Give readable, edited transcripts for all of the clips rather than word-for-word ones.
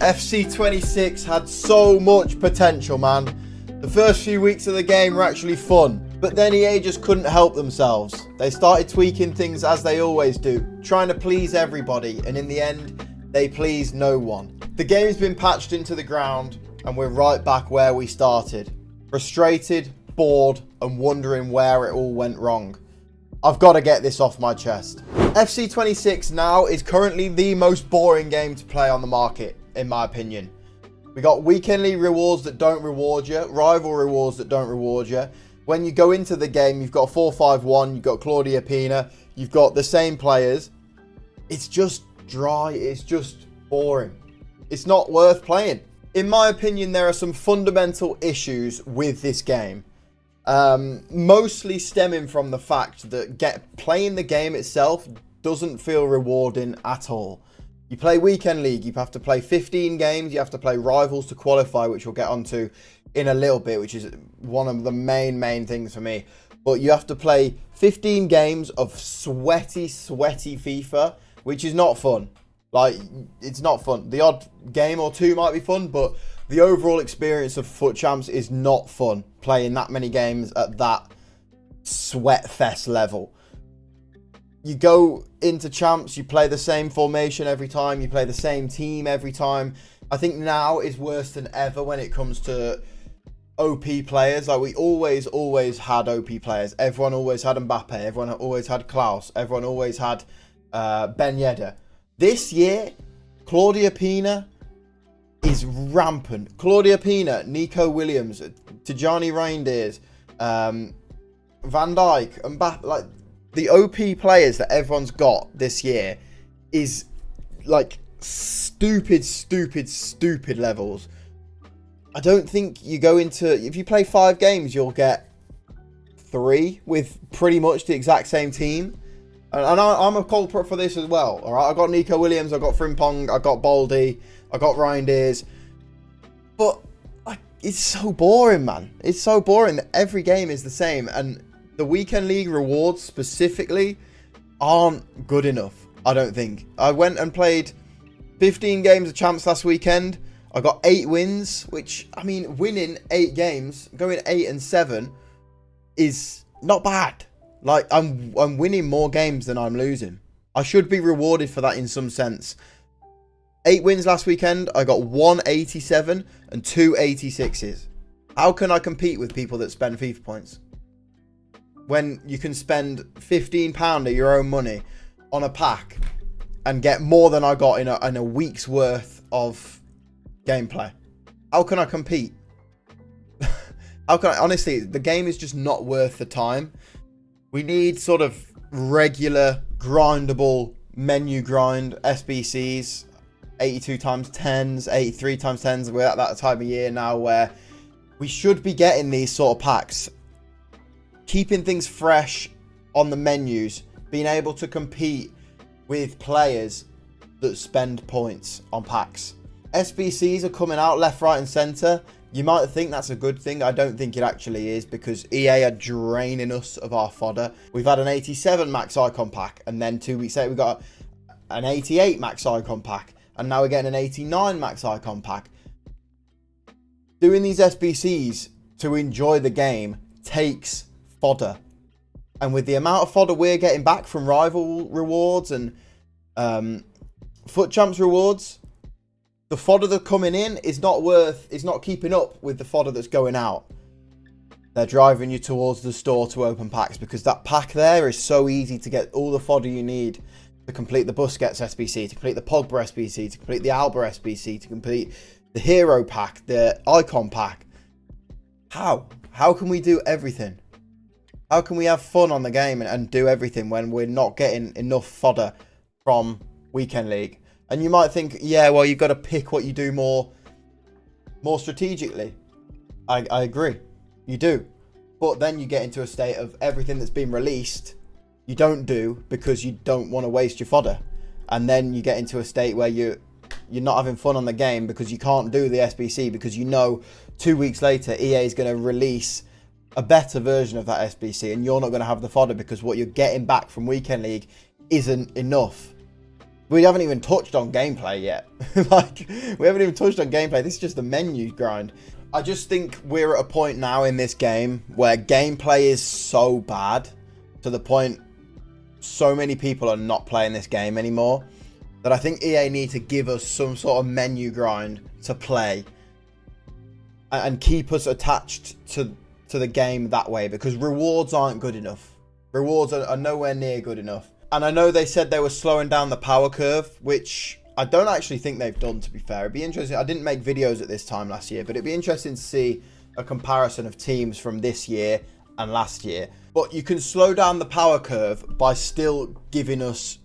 FC26 had so much potential, man. The first few weeks of the game were actually fun, but then EA just couldn't help themselves. They started tweaking things as they always do, trying to please everybody, and in the end, they pleased no one. The game's been patched into the ground, and we're right back where we started. Frustrated, bored, and wondering where it all went wrong. I've got to get this off my chest. FC26 now is currently the most boring game to play on the market, in my opinion. We got weekend league rewards that don't reward you, rival rewards that don't reward you. When you go into the game, you've got 4-5-1, you've got Claudia Pina, you've got the same players. It's just dry, it's just boring. It's not worth playing. In my opinion, there are some fundamental issues with this game. Mostly stemming from the fact that playing the game itself doesn't feel rewarding at all. You play weekend league, you have to play 15 games, you have to play rivals to qualify, which we'll get onto in a little bit, which is one of the main things for me. But you have to play 15 games of sweaty FIFA, which is not fun. Like, it's not fun. The odd game or two might be fun, but the overall experience of FUT Champs is not fun, playing that many games at that sweat fest level. You go into Champs, you play the same formation every time, you play the same team every time. I think now is worse than ever when it comes to OP players. Like, we always had OP players. Everyone always had Mbappe, everyone always had Klaus, everyone always had Ben Yedder. This year, Claudia Pina is rampant. Claudia Pina, Nico Williams, Tijani Reindeers, Van Dijk, Mbappe, like the OP players that everyone's got this year is like stupid levels. I don't think you go into, if you play 5 games, you'll get 3 with pretty much the exact same team. And I'm a culprit for this as well. All right, I got Nico Williams, I got Frimpong, I got Baldy, I got Reindeers. But like, it's so boring, man. It's so boring that every game is the same. And the weekend league rewards specifically aren't good enough, I don't think. I went and played 15 games of Champs last weekend. I got 8 wins, which, I mean, winning 8 games, going 8-7 is not bad. Like, I'm winning more games than I'm losing. I should be rewarded for that in some sense. 8 wins last weekend. I got 187 and 2 86s. How can I compete with people that spend FIFA points? When you can spend £15 of your own money on a pack and get more than I got in a week's worth of gameplay. How can I compete? How can I? Honestly, the game is just not worth the time. We need sort of regular, grindable menu grind SBCs, 82 times 10s, 83 times 10s. We're at that time of year now where we should be getting these sort of packs. Keeping things fresh on the menus, being able to compete with players that spend points on packs. SBCs are coming out left, right and centre. You might think that's a good thing. I don't think it actually is, because EA are draining us of our fodder. We've had an 87 max icon pack, and then 2 weeks later we got an 88 max icon pack, and now we're getting an 89 max icon pack. Doing these SBCs to enjoy the game takes fodder. And with the amount of fodder we're getting back from rival rewards and FUT Champs rewards, the fodder that's coming in is not keeping up with the fodder that's going out. They're driving you towards the store to open packs, because that pack there is so easy to get all the fodder you need to complete the Busquets SBC, to complete the Pogba SBC, to complete the Alba SBC, to complete the Hero pack, the Icon pack. How can we do everything? How can we have fun on the game and do everything when we're not getting enough fodder from Weekend League? And you might think, yeah, well, you've got to pick what you do more strategically. I agree. You do. But then you get into a state of everything that's been released, you don't do because you don't want to waste your fodder. And then you get into a state where you're not having fun on the game because you can't do the SBC, because you know 2 weeks later EA is going to release a better version of that SBC and you're not going to have the fodder because what you're getting back from Weekend League isn't enough. We haven't even touched on gameplay yet. Like, we haven't even touched on gameplay. This is just the menu grind. I just think we're at a point now in this game where gameplay is so bad to the point so many people are not playing this game anymore that I think EA need to give us some sort of menu grind to play and keep us attached to the game that way, because rewards aren't good enough. Rewards are nowhere near good enough. And I know they said they were slowing down the power curve, which I don't actually think they've done, to be fair. It'd be interesting. I didn't make videos at this time last year, but it'd be interesting to see a comparison of teams from this year and last year. But you can slow down the power curve by still giving us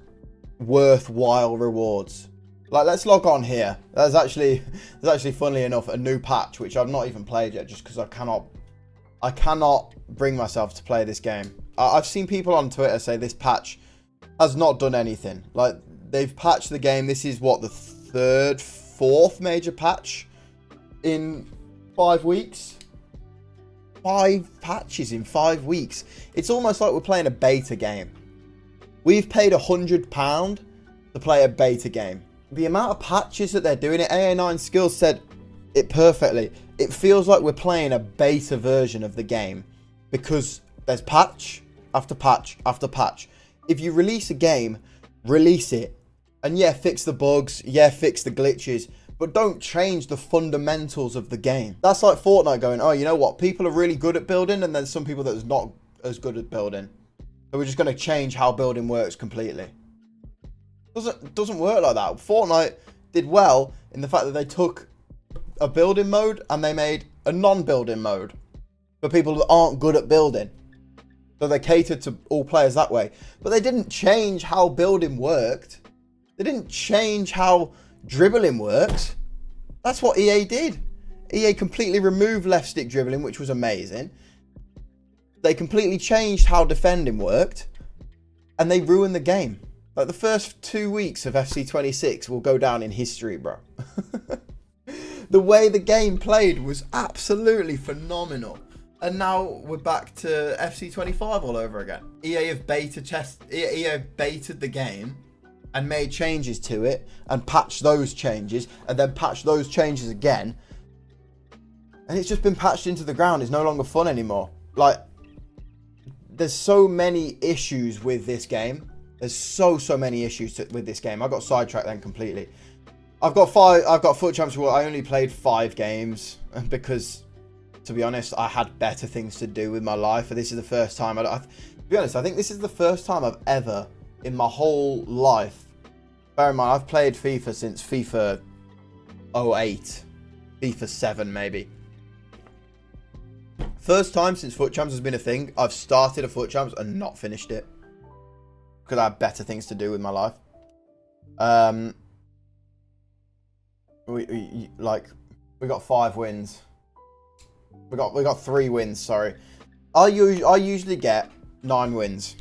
worthwhile rewards. Like, let's log on here. There's actually, funnily enough, a new patch, which I've not even played yet, just because I cannot bring myself to play this game. I've seen people on Twitter say this patch has not done anything. Like, they've patched the game. This is what, the fourth major patch in 5 weeks? 5 patches in 5 weeks. It's almost like we're playing a beta game. We've paid £100 to play a beta game. The amount of patches that they're doing it, AA9 Skills said it perfectly. It feels like we're playing a beta version of the game because there's patch after patch after patch. If you release a game, release it. And yeah, fix the bugs. Yeah, fix the glitches. But don't change the fundamentals of the game. That's like Fortnite going, oh, you know what? People are really good at building, and then some people that's not as good at building. So we're just going to change how building works completely. Doesn't work like that. Fortnite did well in the fact that they took a building mode and they made a non-building mode for people that aren't good at building. So they catered to all players that way. But they didn't change how building worked. They didn't change how dribbling works. That's what EA did. EA completely removed left stick dribbling, which was amazing. They completely changed how defending worked, and they ruined the game. Like, the first 2 weeks of FC26 will go down in history, bro. The way the game played was absolutely phenomenal. And now we're back to FC25 all over again. EA have baited the game and made changes to it and patched those changes and then patched those changes again. And it's just been patched into the ground. It's no longer fun anymore. Like, there's so many issues with this game. There's so many issues with this game. I got sidetracked then completely. I've got Foot Champs where I only played 5 games because, to be honest, I had better things to do with my life. This is the first time, to be honest, I think this is the first time I've ever, in my whole life, bear in mind, I've played FIFA since FIFA 08, FIFA 7 maybe. First time since Foot Champs has been a thing, I've started a Foot Champs and not finished it. Because I have better things to do with my life. We got 5 wins. We got 3 wins, sorry. I usually get 9 wins.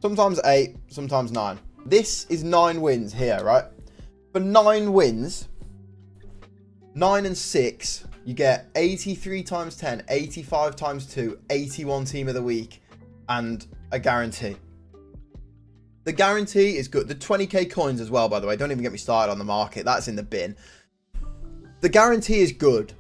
Sometimes 8, sometimes 9. This is 9 wins here, right? For 9 wins, 9 and 6, you get 83 times 10, 85 times 2, 81 team of the week, and a guarantee. The guarantee is good. The 20k coins as well, by the way. Don't even get me started on the market. That's in the bin. The guarantee is good.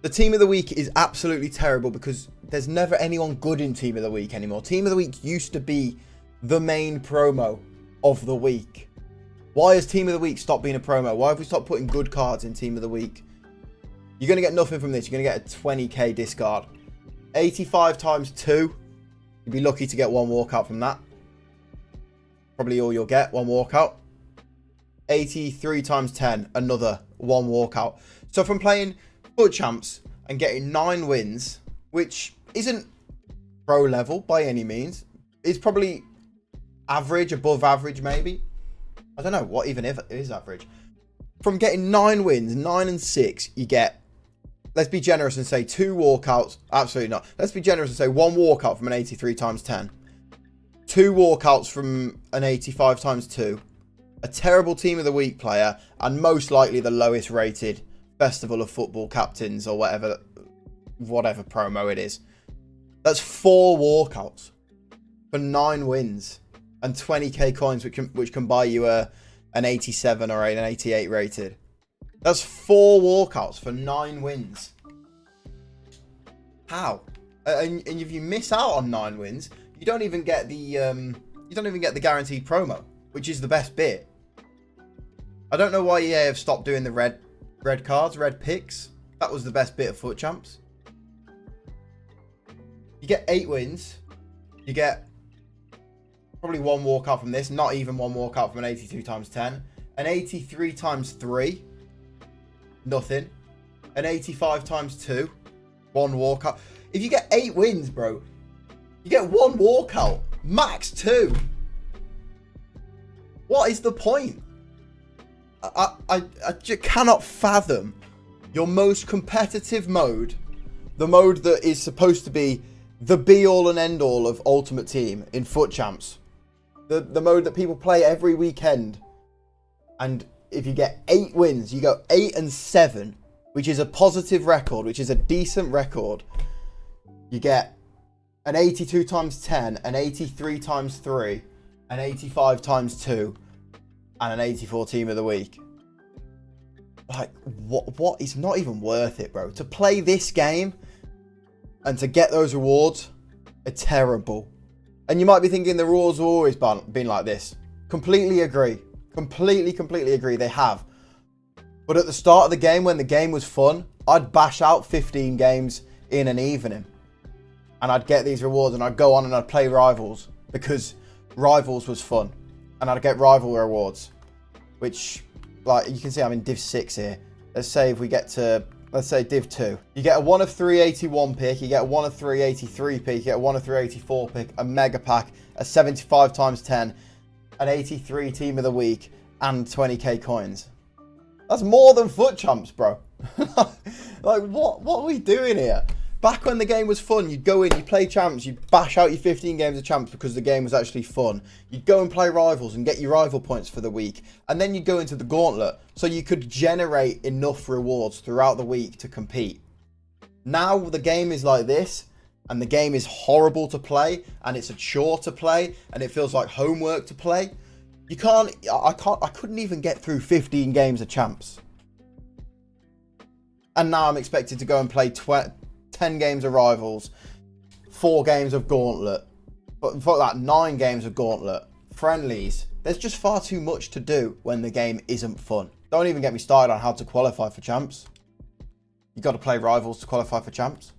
The team of the week is absolutely terrible because there's never anyone good in team of the week anymore. Team of the week used to be the main promo of the week. Why has team of the week stopped being a promo? Why have we stopped putting good cards in team of the week? You're going to get nothing from this. You're going to get a 20k discard. 85 times 2. You'd be lucky to get 1 walkout from that. Probably all you'll get, 1 walkout. 83 times 10, another 1 walkout. So from playing Foot Champs and getting 9 wins, which isn't pro level by any means, it's probably average, above average maybe. I don't know what even if it is average. From getting 9 wins, 9 and 6, you get, let's be generous and say 2 walkouts. Absolutely not. Let's be generous and say 1 walkout from an 83 times 10. 2 walkouts from an 85 times 2. A terrible team of the week player, and most likely the lowest rated Festival of Football Captains or whatever promo it is. That's 4 walkouts for 9 wins and 20k coins, which can buy you a an 87 or an 88 rated. That's 4 walkouts for 9 wins. How? And if you miss out on 9 wins, you don't even get the guaranteed promo, which is the best bit. I don't know why EA have stopped doing the red cards, red picks. That was the best bit of Foot Champs. You get 8 wins. You get probably 1 walkout from this. Not even 1 walkout from an 82 times 10. An 83 times 3. Nothing. An 85 times 2. 1 walkout. If you get 8 wins, bro, you get 1 walkout. Max 2. What is the point? I just cannot fathom your most competitive mode, the mode that is supposed to be the be-all and end-all of Ultimate Team in Foot Champs. The mode that people play every weekend. And if you get 8 wins, you go 8 and 7, which is a positive record, which is a decent record. You get an 82 times 10, an 83 times 3, an 85 times 2, and an 84 team of the week. Like, what is not even worth it, bro? To play this game and to get those rewards are terrible. And you might be thinking the rewards have always been like this. Completely agree. Completely agree. They have. But at the start of the game, when the game was fun, I'd bash out 15 games in an evening. And I'd get these rewards and I'd go on and I'd play Rivals because Rivals was fun. And I'd get rival rewards, which, like, you can see I'm in Div 6 here. Let's say if we get to, let's say Div 2. You get a 1 of 381 pick, you get a 1 of 383 pick, you get a 1 of 384 pick, a mega pack, a 75 times 10, an 83 team of the week, and 20k coins. That's more than Foot Champs, bro. Like, what are we doing here? Back when the game was fun, you'd go in, you'd play Champs, you'd bash out your 15 games of Champs because the game was actually fun. You'd go and play Rivals and get your rival points for the week. And then you'd go into the Gauntlet so you could generate enough rewards throughout the week to compete. Now the game is like this, and the game is horrible to play, and it's a chore to play, and it feels like homework to play. I couldn't even get through 15 games of Champs. And now I'm expected to go and play 10 games of Rivals, 4 games of Gauntlet, but for that 9 games of Gauntlet, friendlies. There's just far too much to do when the game isn't fun. Don't even get me started on how to qualify for Champs. You got to play Rivals to qualify for Champs.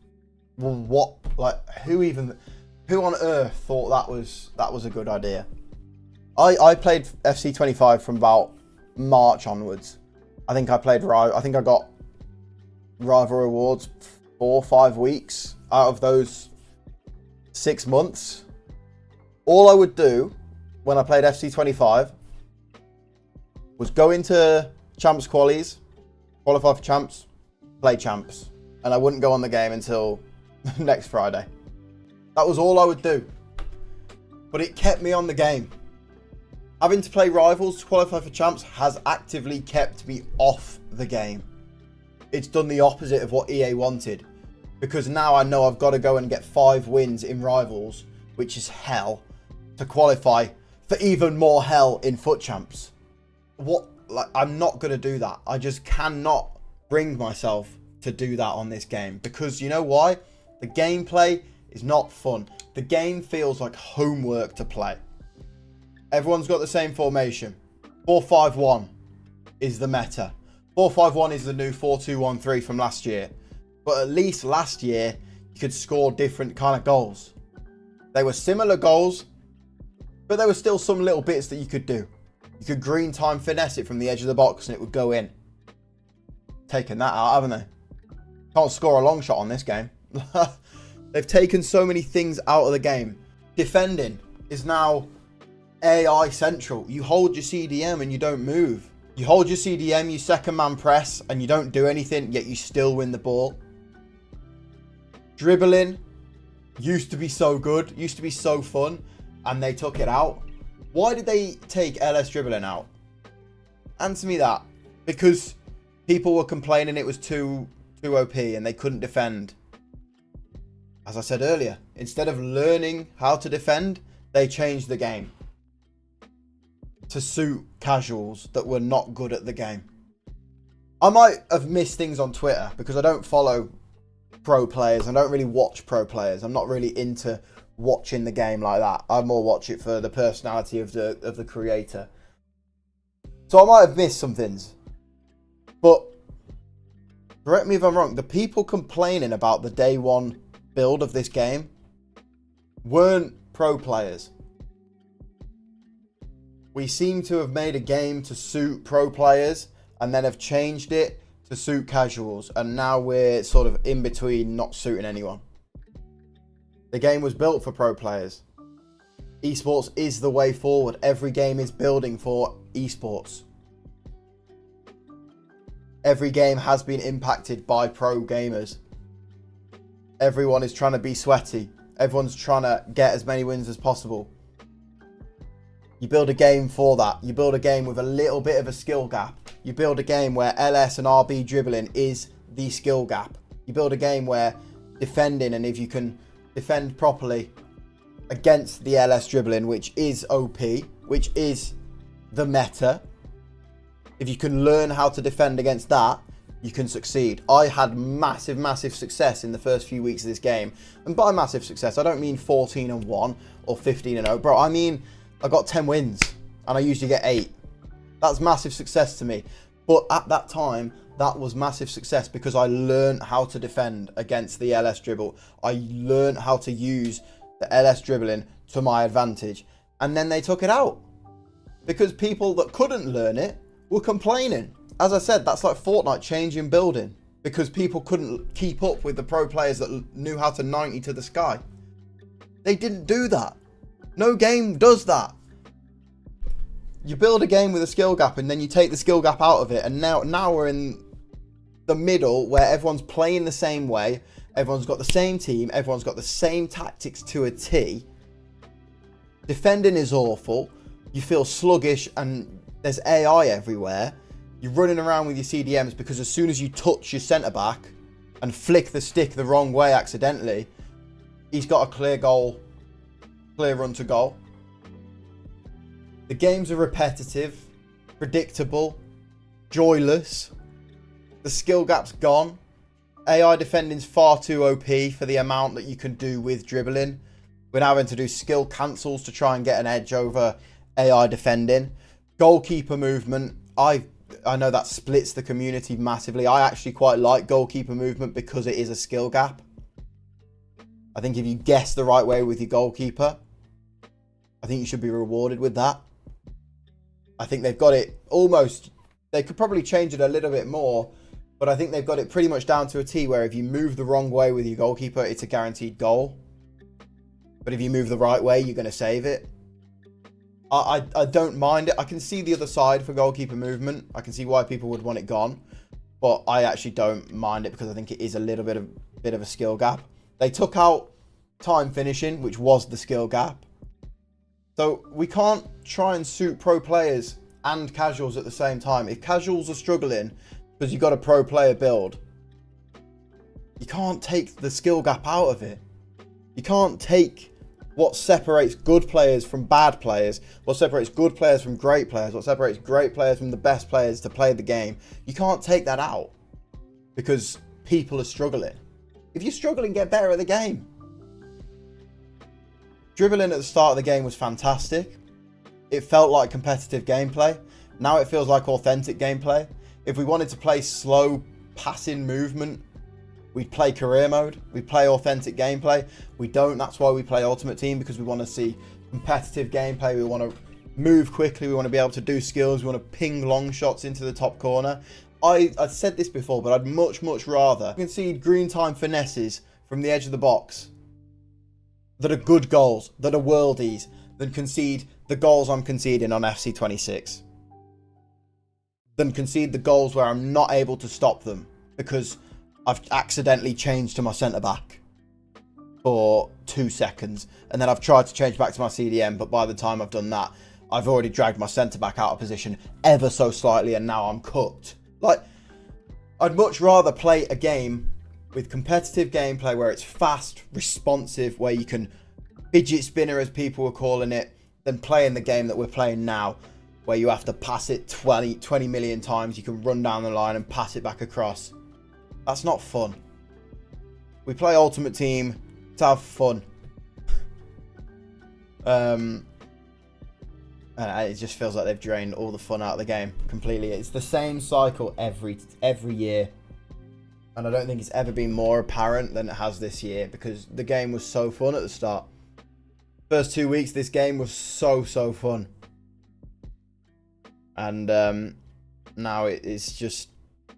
Well, what? Like, who on earth thought that was a good idea? I played FC26 from about March onwards. I think I got rival rewards 4 or 5 weeks out of those 6 months. All I would do when I played FC26 was go into Champs qualies, qualify for Champs, play Champs, and I wouldn't go on the game until next Friday. That was all I would do. But it kept me on the game. Having to play Rivals to qualify for Champs has actively kept me off the game. It's done the opposite of what EA wanted. Because now I know I've got to go and get 5 wins in Rivals, which is hell, to qualify for even more hell in Foot Champs. I'm not going to do that. I just cannot bring myself to do that on this game. Because you know why? The gameplay is not fun. The game feels like homework to play. Everyone's got the same formation. 4-5-1 is the meta. 4-5-1 is the new 4-2-1-3 from last year. But at least last year, you could score different kind of goals. They were similar goals, but there were still some little bits that you could do. You could green time finesse it from the edge of the box and it would go in. Taken that out, haven't they? Can't score a long shot on this game. They've taken so many things out of the game. Defending is now AI central. You hold your CDM and you don't move. You hold your CDM, you second man press, and you don't do anything, yet you still win the ball. Dribbling used to be so good, used to be so fun, and they took it out. Why did they take LS dribbling out? Answer me that. Because people were complaining it was too OP and they couldn't defend. As I said earlier, instead of learning how to defend, they changed the game. to suit casuals that were not good at the game. I might have missed things on Twitter because I don't follow pro players. I don't really watch pro players. I'm not really into watching the game like that. I more watch it for the personality of the creator. So I might have missed some things. But correct me if I'm wrong, the people complaining about the day one build of this game weren't pro players. We seem to have made a game to suit pro players and then have changed it to suit casuals, and now we're sort of in between, not suiting anyone. The game was built for pro players. Esports is the way forward. Every game is building for esports. Every game has been impacted by pro gamers. Everyone is trying to be sweaty. Everyone's trying to get as many wins as possible. You build a game for that. You build a game with a little bit of a skill gap. You build a game where LS and RB dribbling is the skill gap. You build a game where defending, and if you can defend properly against the LS dribbling, which is OP, which is the meta, if you can learn how to defend against that, you can succeed. I had massive success in the first few weeks of this game. And by massive success, I don't mean 14-1 or 15-0. Bro, I mean, I got 10 wins and I usually get 8. That's massive success to me. But at that time, that was massive success because I learned how to defend against the LS dribble. I learned how to use the LS dribbling to my advantage. And then they took it out because people that couldn't learn it were complaining. As I said, that's like Fortnite changing building because people couldn't keep up with the pro players that knew how to 90 to the sky. They didn't do that. No game does that. You build a game with a skill gap and then you take the skill gap out of it, and now we're in the middle where everyone's playing the same way, everyone's got the same team, everyone's got the same tactics to a T. Defending is awful. You feel sluggish and there's AI everywhere. You're running around with your CDMs because as soon as you touch your centre back and flick the stick the wrong way accidentally, he's got a clear goal, clear run to goal. The games are repetitive, predictable, joyless. The skill gap's gone. AI defending's far too OP for the amount that you can do with dribbling. We're now having to do skill cancels to try and get an edge over AI defending. Goalkeeper movement, I know that splits the community massively. I actually quite like goalkeeper movement because it is a skill gap. I think if you guess the right way with your goalkeeper, I think you should be rewarded with that. I think they've got it almost, they could probably change it a little bit more, but I think they've got it pretty much down to a T where if you move the wrong way with your goalkeeper, it's a guaranteed goal. But if you move the right way, you're going to save it. I don't mind it. I can see the other side for goalkeeper movement. I can see why people would want it gone, but I actually don't mind it because I think it is a little bit of a skill gap. They took out time finishing, which was the skill gap. So we can't try and suit pro players and casuals at the same time. If casuals are struggling because you've got a pro player build, you can't take the skill gap out of it. You can't take what separates good players from bad players, what separates good players from great players, what separates great players from the best players to play the game. You can't take that out because people are struggling. If you're struggling, get better at the game. Dribbling at the start of the game was fantastic. It felt like competitive gameplay. Now it feels like authentic gameplay. If we wanted to play slow passing movement, we'd play career mode. We'd play authentic gameplay. We don't. That's why we play Ultimate Team, because we want to see competitive gameplay. We want to move quickly. We want to be able to do skills. We want to ping long shots into the top corner. I've said this before, but I'd much rather concede green time finesses from the edge of the box that are good goals, that are worldies, than concede the goals I'm conceding on FC26. Than concede the goals where I'm not able to stop them because I've accidentally changed to my centre-back for 2 seconds. And then I've tried to change back to my CDM, but by the time I've done that, I've already dragged my centre-back out of position ever so slightly, and now I'm cooked. Like, I'd much rather play a game with competitive gameplay where it's fast, responsive, where you can fidget spinner, as people were calling it, than playing the game that we're playing now, where you have to pass it 20 million times. You can run down the line and pass it back across. That's not fun. We play Ultimate Team to have fun. And it just feels like they've drained all the fun out of the game completely. It's the same cycle every year. And I don't think it's ever been more apparent than it has this year, because the game was so fun at the start. First 2 weeks, this game was so fun. And now it's just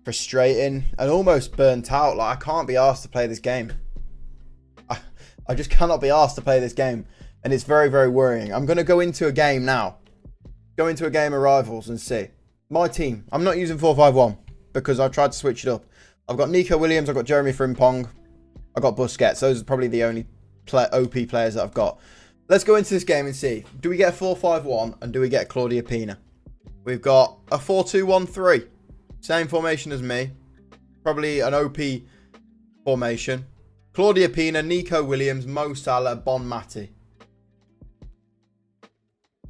frustrating and almost burnt out. Like, I can't be asked to play this game. I just cannot be asked to play this game. And it's very worrying. I'm going to go into a game now. Go into a game of Rivals and see. My team. I'm not using 4-5-1 because I've tried to switch it up. I've got Nico Williams. I've got Jeremy Frimpong. I've got Busquets. Those are probably the only OP players that I've got. Let's go into this game and see. Do we get a 4-5-1 and do we get Claudia Pina? We've got a 4-2-1-3. Same formation as me. Probably an OP formation. Claudia Pina, Nico Williams, Mo Salah, Bon Mati.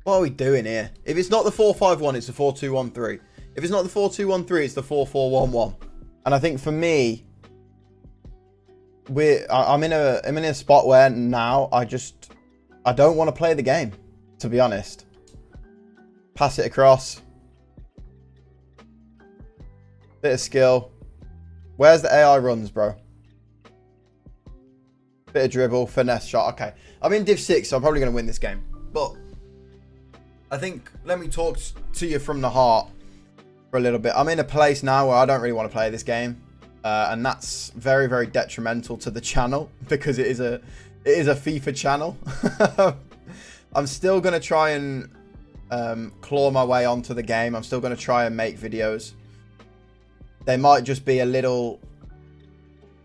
What are we doing here? If it's not the 4-5-1, it's the 4-2-1-3. If it's not the 4-2-1-3, it's the 4-4-1-1. And I think for me, I'm in a spot where now I don't want to play the game, to be honest. Pass it across. Bit of skill. Where's the AI runs, bro? Bit of dribble, finesse shot. Okay. I'm in Div 6, so I'm probably going to win this game. But I think, let me talk to you from the heart for a little bit. I'm in a place now where I don't really want to play this game. And that's very detrimental to the channel, because it is a FIFA channel. I'm still going to try and claw my way onto the game. I'm still going to try and make videos. They might just be a little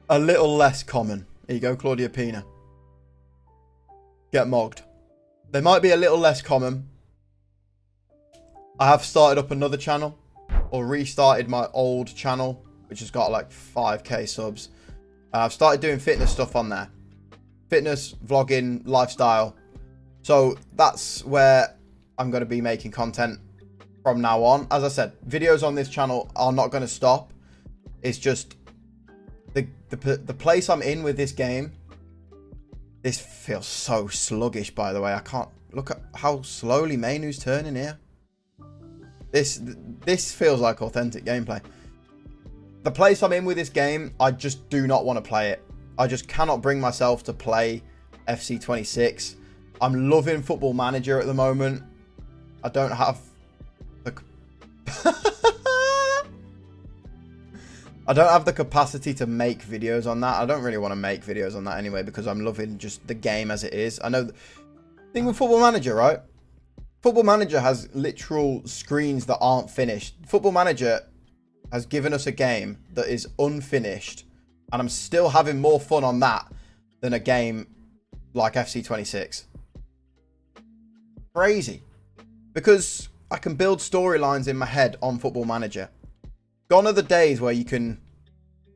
less common. Here you go, Claudia Pina. Get mogged. They might be a little less common. I have started up another channel, or restarted my old channel, which has got like 5k subs. I've started doing fitness stuff on there. Fitness, vlogging, lifestyle. So that's where I'm going to be making content from now on. As I said, videos on this channel are not going to stop. It's just the place I'm in with this game. This feels so sluggish, by the way. I can't look at how slowly Mainu's turning here. This feels like authentic gameplay. The place I'm in with this game, I just do not want to play it. I just cannot bring myself to play FC26. I'm loving Football Manager at the moment. I don't have the I don't have the capacity to make videos on that. I don't really want to make videos on that anyway, because I'm loving just the game as it is. I know the thing with Football Manager, right? Football Manager has literal screens that aren't finished. Football Manager has given us a game that is unfinished, and I'm still having more fun on that than a game like FC26. Crazy. Because I can build storylines in my head on Football Manager. Gone are the days where you can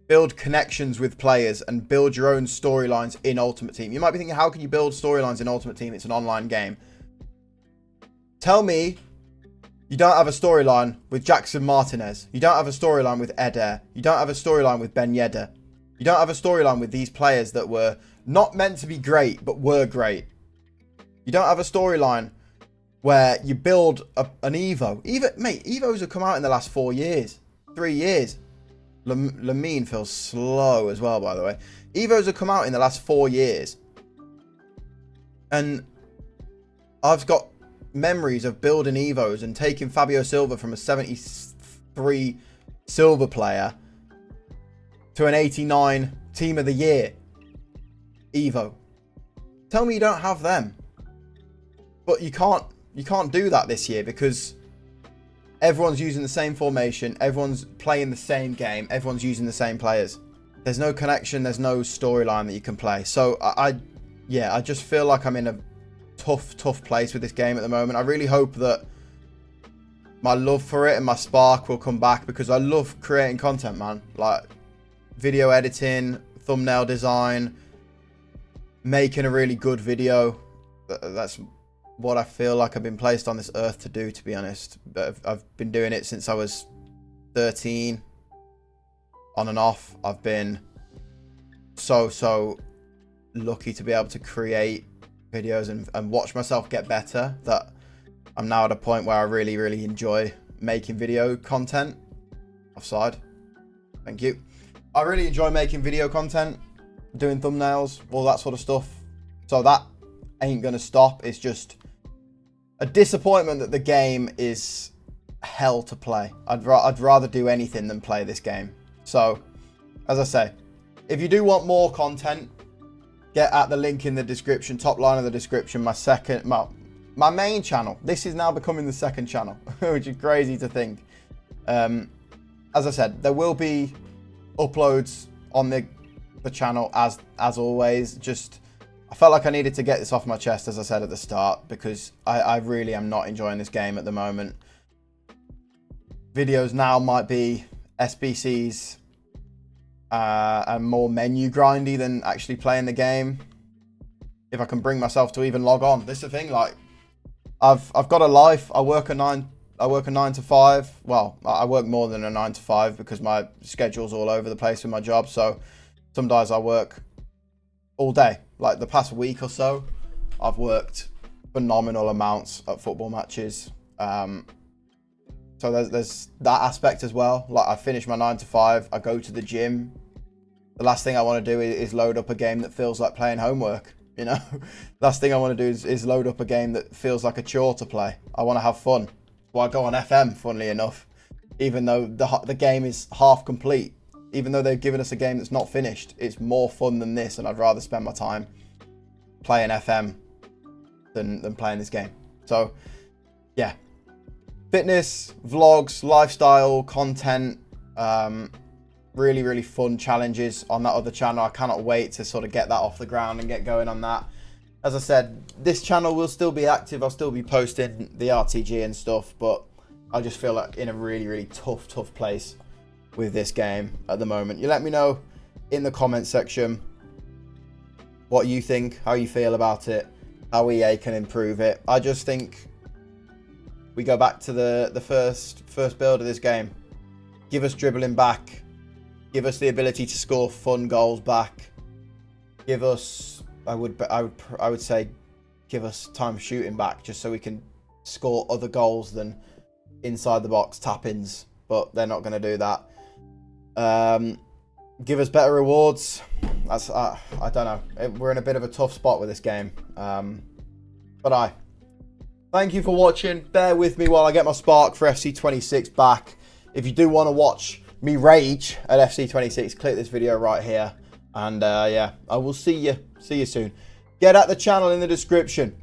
build connections with players and build your own storylines in Ultimate Team. You might be thinking, how can you build storylines in Ultimate Team? It's an online game. Tell me you don't have a storyline with Jackson Martinez. You don't have a storyline with Eder. You don't have a storyline with Ben Yedder. You don't have a storyline with these players that were not meant to be great, but were great. You don't have a storyline where you build an Evo. Mate, Evos have come out in the last 4 years. 3 years. Lamine feels slow as well, by the way. Evos have come out in the last 4 years. And I've got memories of building Evos and taking Fabio Silva from a 73 silver player to an 89 team of the year Evo. Tell me you don't have them. But you can't do that this year, because everyone's using the same formation, everyone's playing the same game, everyone's using the same players. There's no connection, there's no storyline that you can play. So I just feel like I'm in a tough place with this game at the moment. I really hope that my love for it and my spark will come back, because I love creating content, man. Like video editing, thumbnail design, making a really good video. That's what I feel like I've been placed on this earth to do, to be honest. I've been doing it since I was 13, on and off. I've been so lucky to be able to create videos and watch myself get better, that I'm now at a point where I really enjoy making video content. Offside. Thank you. I really enjoy making video content, doing thumbnails, all that sort of stuff. So that ain't gonna stop. It's just a disappointment that the game is hell to play. I'd rather do anything than play this game. So, as I say, if you do want more content, get at the link in the description, top line of the description, my main channel. This is now becoming the second channel, which is crazy to think. As I said, there will be uploads on the channel as always. Just, I felt like I needed to get this off my chest, as I said at the start, because I really am not enjoying this game at the moment. Videos now might be SBCs and more menu grindy than actually playing the game. If I can bring myself to even log on. This is the thing, like, I've got a life. I work a 9 to 5. Well, I work more than a 9 to 5 because my schedule's all over the place with my job. So some days I work all day. Like the past week or so, I've worked phenomenal amounts at football matches. So there's that aspect as well. Like, I finish my 9 to 5, I go to the gym. The last thing I want to do is load up a game that feels like playing homework. You know, last thing I want to do is load up a game that feels like a chore to play. I want to have fun. Well, I go on FM, funnily enough, even though the game is half complete. Even though they've given us a game that's not finished, it's more fun than this, and I'd rather spend my time playing FM than playing this game. So, yeah. Fitness, vlogs, lifestyle, content, really fun challenges on that other channel. I cannot wait to sort of get that off the ground and get going on that. As I said, this channel will still be active. I'll still be posting the RTG and stuff, but I just feel like in a really tough place with this game at the moment. You let me know in the comment section what you think, how you feel about it, how EA can improve it. I just think we go back to the first build of this game. Give us dribbling back. Give us the ability to score fun goals back. Give us, I would say, give us time shooting back, just so we can score other goals than inside the box tap-ins. But they're not going to do that. Give us better rewards. That's I don't know. We're in a bit of a tough spot with this game. But thank you for watching. Bear with me while I get my spark for FC26 back. If you do want to watch me rage at FC26, click this video right here. And yeah, I will see you soon. Get at the channel in the description.